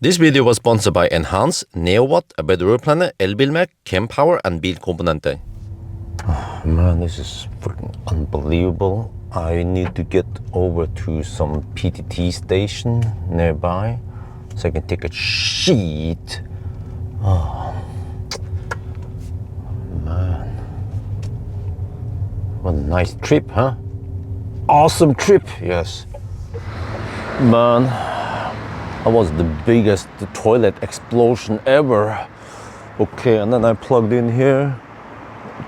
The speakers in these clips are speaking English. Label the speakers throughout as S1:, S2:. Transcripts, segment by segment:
S1: This video was sponsored by Enhance, Neowatt, A Better Road Planner, Elbilmek, Kempower and Bilkomponenter. Oh man, this is freaking unbelievable. I need to get over to some PTT station nearby so I can take a shit. Oh man. What a nice trip, huh? Awesome trip, yes. Man, that was the biggest toilet explosion ever. Okay, and then I plugged in here,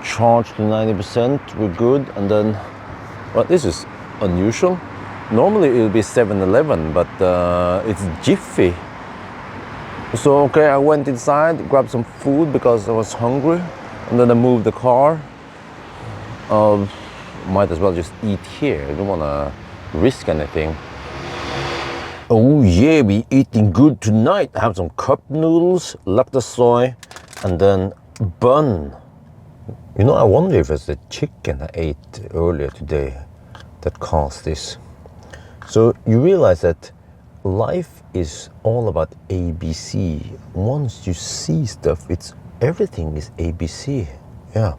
S1: charged to 90%, we're good, and then, well, this is unusual. Normally it will be 7-Eleven, but it's Jiffy. So, okay, I went inside, grabbed some food because I was hungry, and then I moved the car. Might as well just eat here, I don't want to risk anything. Oh yeah, we eating good tonight. I have some cup noodles, lactose soy, and then bun. You know, I wonder if it's the chicken I ate earlier today that caused this. So you realize that life is all about ABC. Once you see stuff, everything is ABC. Yeah.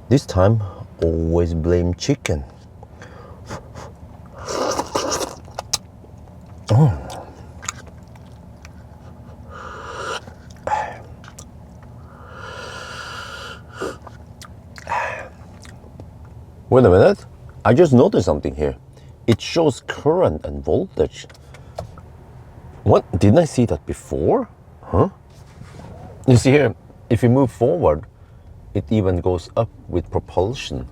S1: This time, always blame chicken. Oh. Wait a minute, I just noticed something here. It shows current and voltage. What? Didn't I see that before? Huh? You see here, if you move forward, it even goes up with propulsion.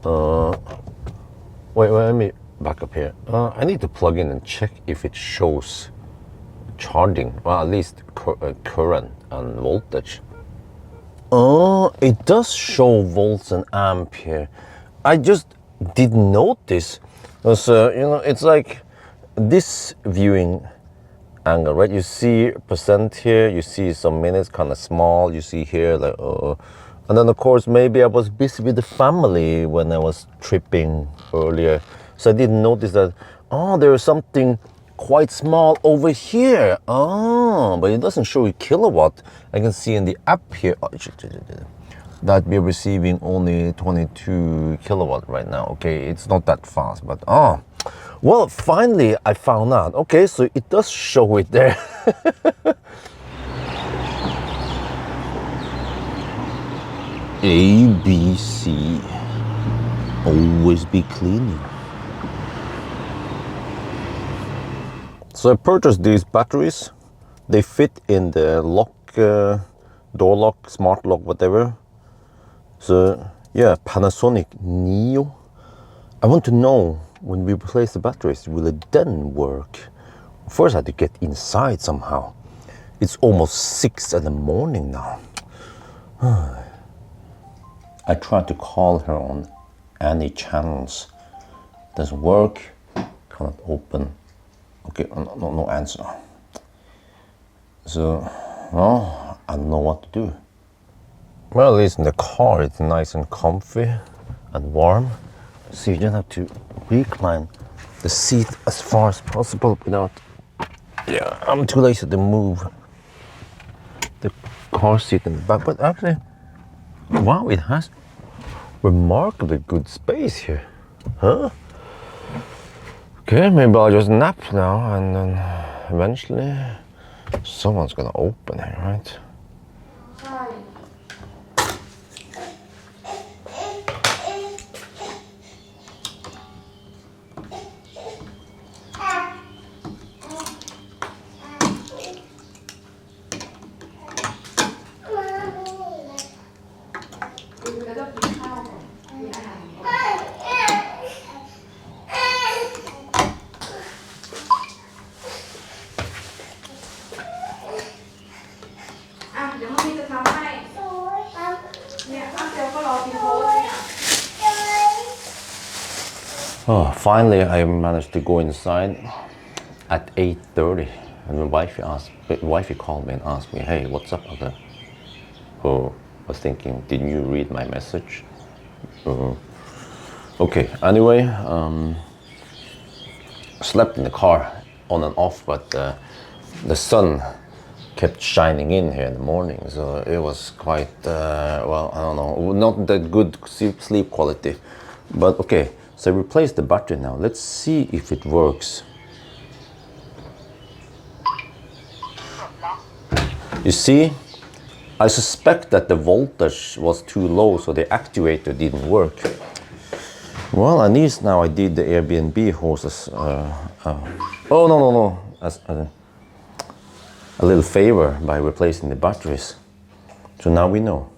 S1: Wait, let me back up here. I need to plug in and check if it shows charging, well, at least current and voltage. Oh, it does show volts and amp here. I just didn't notice because you know, it's like this viewing angle, right? You see percent here, you see some minutes kind of small, you see here like and then of course maybe I was busy with the family when I was tripping earlier, so I didn't notice that. Oh, there is something quite small over here. Oh, but it doesn't show you kilowatt. I can see in the app here that we're receiving only 22 kilowatt right now. Okay, it's not that fast, but oh, well, finally I found out. Okay, so it does show it there. ABC, always be cleaning. So I purchased these batteries. They fit in the lock, door lock, smart lock, whatever. So yeah, Panasonic Neo. I want to know when we replace the batteries, will it then work? First I had to get inside somehow. It's almost 6 in the morning now. I tried to call her on any channels. Doesn't work, cannot open. Okay, no answer. So, well, I don't know what to do. Well, at least in the car it's nice and comfy and warm. So you don't have to recline the seat as far as possible without... Yeah, I'm too lazy to move the car seat in the back. But actually, wow, it has remarkably good space here. Huh? Okay, maybe I'll just nap now and then eventually someone's gonna open here, right? Oh, finally I managed to go inside at 8:30, and my wifey called me and asked me, "Hey, what's up?" I was thinking, didn't you read my message? Okay, anyway, slept in the car on and off, but the sun kept shining in here in the morning, so it was quite well, I don't know, not that good sleep quality. But okay, so I replaced the battery now. Let's see if it works. You see, I suspect that the voltage was too low, so the actuator didn't work. Well, at least now I did the Airbnb horses. Oh no! A little favor by replacing the batteries. So now we know.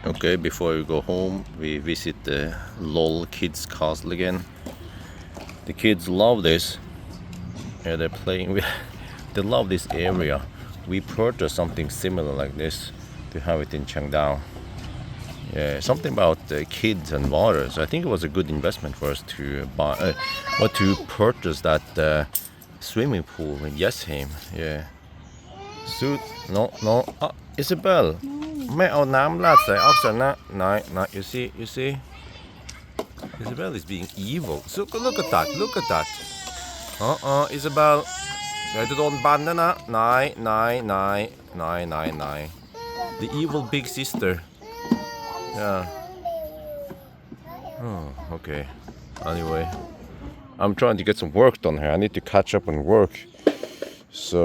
S1: Okay, before we go home, we visit the LOL Kids Castle again. The kids love this. Yeah, they're playing with. They love this area. We purchased something similar like this to have it in Chengdu. Yeah, something about kids and water. So I think it was a good investment for us to buy, or to purchase that swimming pool in Jessheim. Yeah. So no. Isabel, ไม่เอาน้ำราดใส่ออกซิเจนนะ No, you see. Isabel is being evil. So look at that. Isabel. เดี๋ยวจะโดนบันนะ Nine. The evil big sister. Yeah. Oh, okay. Anyway, I'm trying to get some work done here. I need to catch up on work. So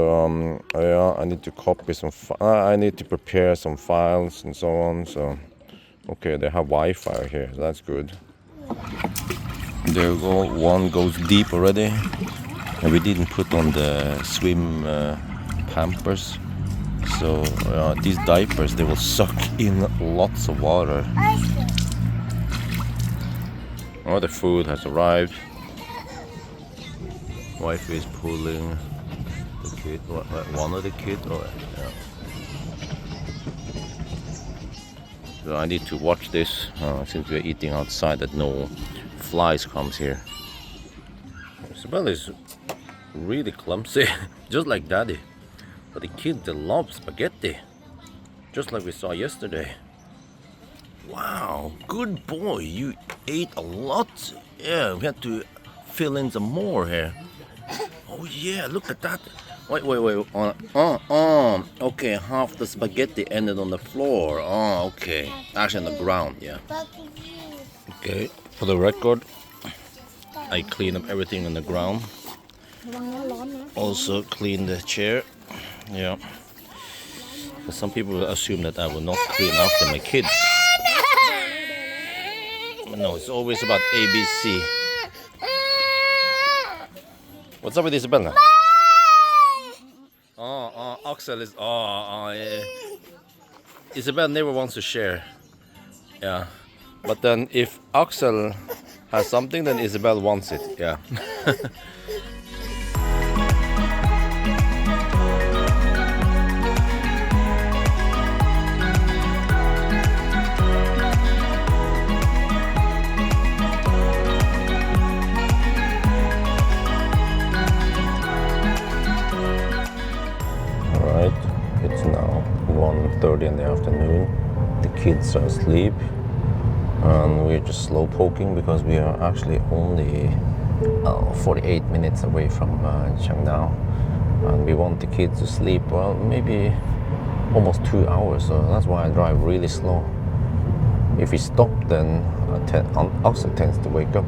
S1: yeah, I need to copy some. I need to prepare some files and so on. So okay, they have Wi-Fi here. So that's good. There we go. One goes deep already. And we didn't put on the swim pampers, so these diapers, they will suck in lots of water. Oh, the food has arrived. Wife is pulling the kid, one of the kids. Yeah. So I need to watch this since we're eating outside, that no flies comes here. Isabel is really clumsy, just like Daddy. But the kids, they love spaghetti, just like we saw yesterday. Wow, good boy, you ate a lot. Yeah, we had to fill in some more here. Oh yeah, look at that. Wait. Okay, half the spaghetti ended on the floor. Oh, okay. Actually on the ground, yeah. Okay, for the record, I clean up everything on the ground. Also clean the chair. Yeah. Some people assume that I will not clean after my kids. But no, it's always about ABC. What's up with Isabella? Axel is. Yeah. Isabel never wants to share. Yeah. But then if Axel has something, then Isabel wants it. Yeah. It's now 1:30 in the afternoon. The kids are asleep and we're just slow poking because we are actually only 48 minutes away from Chengdu, and we want the kids to sleep, well, maybe almost 2 hours, so that's why I drive really slow. If we stop, then Axel tends to wake up.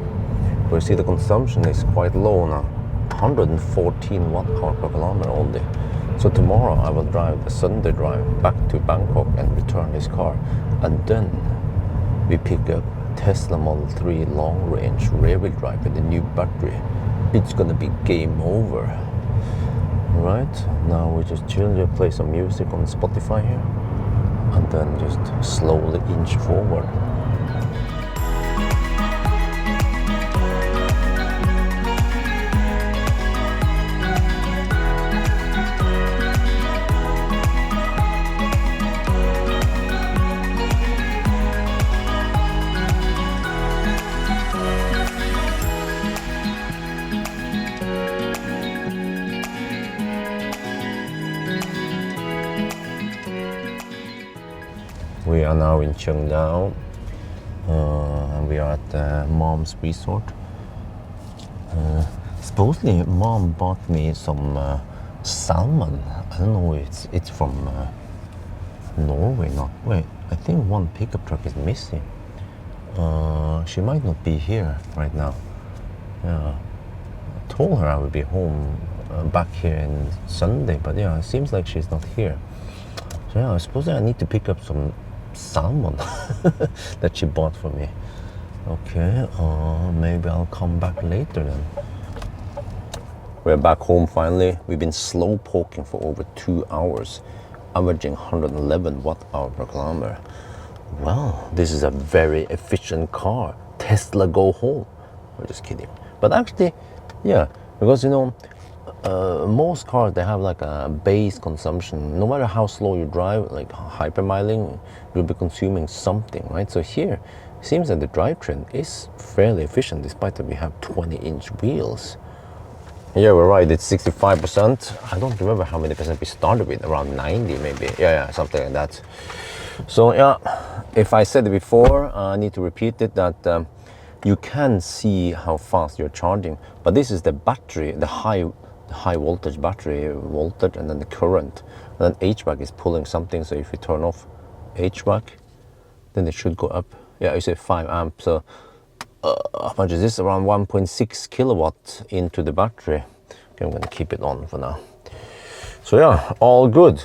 S1: But you see, the consumption is quite low now, 114 watt-hour per kilometer only. So tomorrow I will drive the Sunday drive back to Bangkok and return his car. And then we pick up Tesla Model 3 long range rear-wheel drive with the new battery. It's gonna be game over. Right, now we just chill, we play some music on Spotify here, and then just slowly inch forward. We are now in Chengdu, and we are at Mom's resort. Supposedly Mom bought me some salmon. I don't know. It's from Norway. Not wait. I think one pickup truck is missing. She might not be here right now. Yeah, I told her I would be home back here in Sunday, but yeah, it seems like she's not here. So yeah, I suppose I need to pick up some salmon that she bought for me. Okay, maybe I'll come back later then. We're back home finally. We've been slow poking for over 2 hours, averaging 111 watt-hour per kilometer. Well, this is a very efficient car. Tesla go home. I'm just kidding. But actually, yeah, because you know, most cars, they have like a base consumption. No matter how slow you drive, like hypermiling, you'll be consuming something, right? So here, it seems that the drivetrain is fairly efficient, despite that we have 20-inch wheels. Yeah, we're right, it's 65%. I don't remember how many percent we started with, around 90 maybe. Yeah, something like that. So yeah, if I said it before, I need to repeat it, that you can see how fast you're charging, but this is the battery, the high voltage battery voltage, and then the current. And then HVAC is pulling something, so if you turn off HVAC, then it should go up. Yeah, you say 5 amps, so how much is this? Around 1.6 kilowatt into the battery. Okay, I'm gonna keep it on for now. So yeah, all good.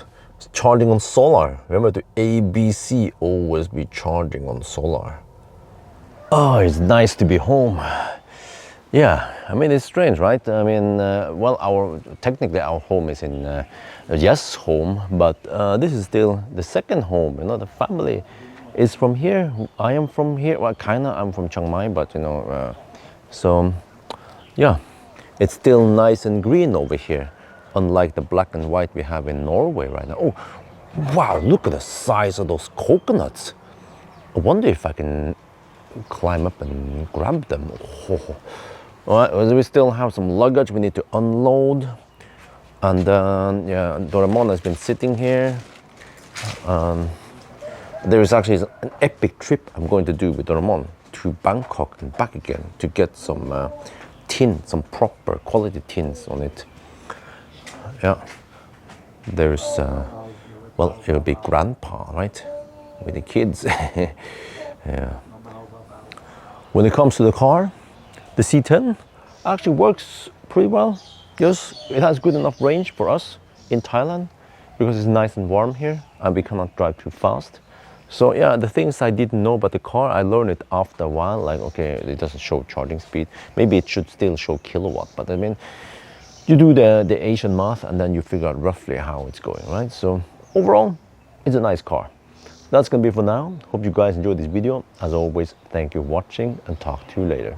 S1: Charging on solar. Remember the ABC, always be charging on solar. Oh, it's nice to be home. Yeah, I mean, it's strange, right? I mean, well, technically our home is in Yes home, but this is still the second home. You know, the family is from here. I am from here. Well, kinda, I'm from Chiang Mai, but you know, so yeah, it's still nice and green over here, unlike the black and white we have in Norway right now. Oh, wow! Look at the size of those coconuts. I wonder if I can climb up and grab them. Oh. All right, well, we still have some luggage we need to unload, and yeah, Doraemon has been sitting here. There is actually an epic trip I'm going to do with Doraemon to Bangkok and back again to get some tin, some proper quality tins on it. Yeah, there's well, it'll be grandpa, right, with the kids. Yeah. When it comes to the car, the C10 actually works pretty well. Yes, it has good enough range for us in Thailand because it's nice and warm here and we cannot drive too fast. So yeah, the things I didn't know about the car, I learned it after a while. Like, okay, it doesn't show charging speed. Maybe it should still show kilowatt, but I mean, you do the Asian math and then you figure out roughly how it's going, right? So overall, it's a nice car. That's gonna be for now. Hope you guys enjoyed this video. As always, thank you for watching and talk to you later.